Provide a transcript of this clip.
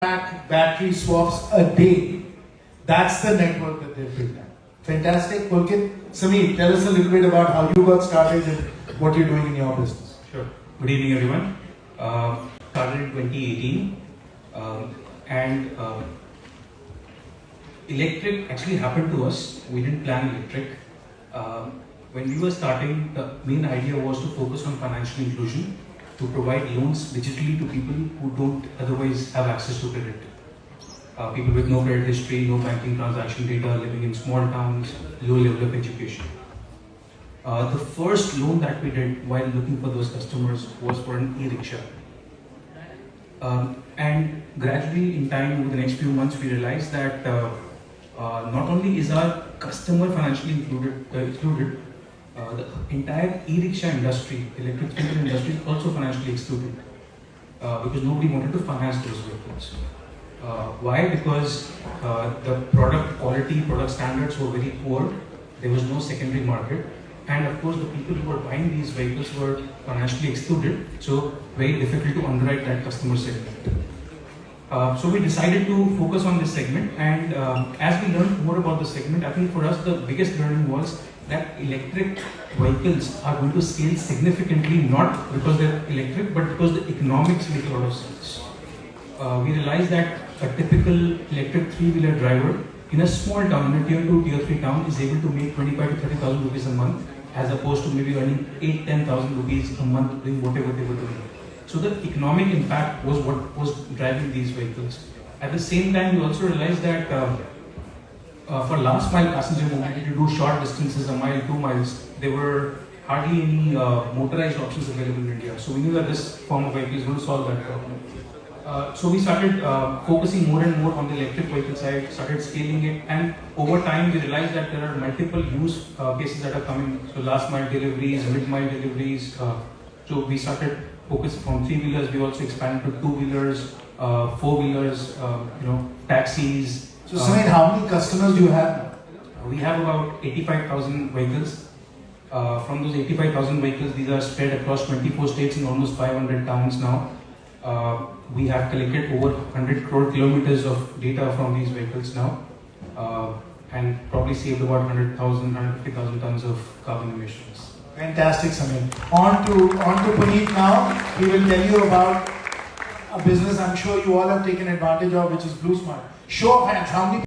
battery swaps a day. That's the network that they've built. Fantastic. Pulkit, Sameer, tell us a little bit about how you got started and what you're doing in your business. Sure. Good evening, everyone. Started in 2018, and electric actually happened to us. We didn't plan electric. When we were starting, the main idea was to focus on financial inclusion, to provide loans digitally to people who don't otherwise have access to credit. People with no credit history, no banking transaction data, living in small towns, low level of education. The first loan that we did while looking for those customers was for an e-rickshaw. And gradually in time, over the next few months, we realized that not only is our customer financially excluded, the entire e-rickshaw industry, electric scooter industry is also financially excluded because nobody wanted to finance those vehicles. Why? Because the product quality, product standards were very poor. There was no secondary market. And of course, the people who were buying these vehicles were financially excluded, so very difficult to underwrite that customer segment. So we decided to focus on this segment, and as we learned more about the segment, I think for us the biggest learning was that electric vehicles are going to scale significantly, not because they're electric, but because the economics make a lot of sense. We realized that a typical electric three-wheeler driver in a small town, in a tier 2, tier 3 town, is able to make 25 to 30,000 rupees a month, as opposed to maybe earning 8-10,000 rupees a month doing whatever they were doing. So the economic impact was what was driving these vehicles. At the same time, we also realized that for last mile passenger mobility, to do short distances, a mile, 2 miles, there were hardly any motorized options available in India. So we knew that this form of vehicle is going to solve that problem. So we started focusing more and more on the electric vehicle side, started scaling it, and over time we realized that there are multiple use cases that are coming. So last mile deliveries, mid mile deliveries. So we started focusing from 3-wheelers. We also expanded to 2-wheelers, 4-wheelers, taxis. So Sameer, how many customers do you have? We have about 85,000 vehicles. From those 85,000 vehicles, these are spread across 24 states and almost 500 towns now. We have collected over 100 crore kilometers of data from these vehicles now, and probably saved about 100,000, 150,000 tons of carbon emissions. Fantastic, Sameer. On to Puneet now. He will tell you about a business I'm sure you all have taken advantage of, which is Blue Smart. Show of hands, how many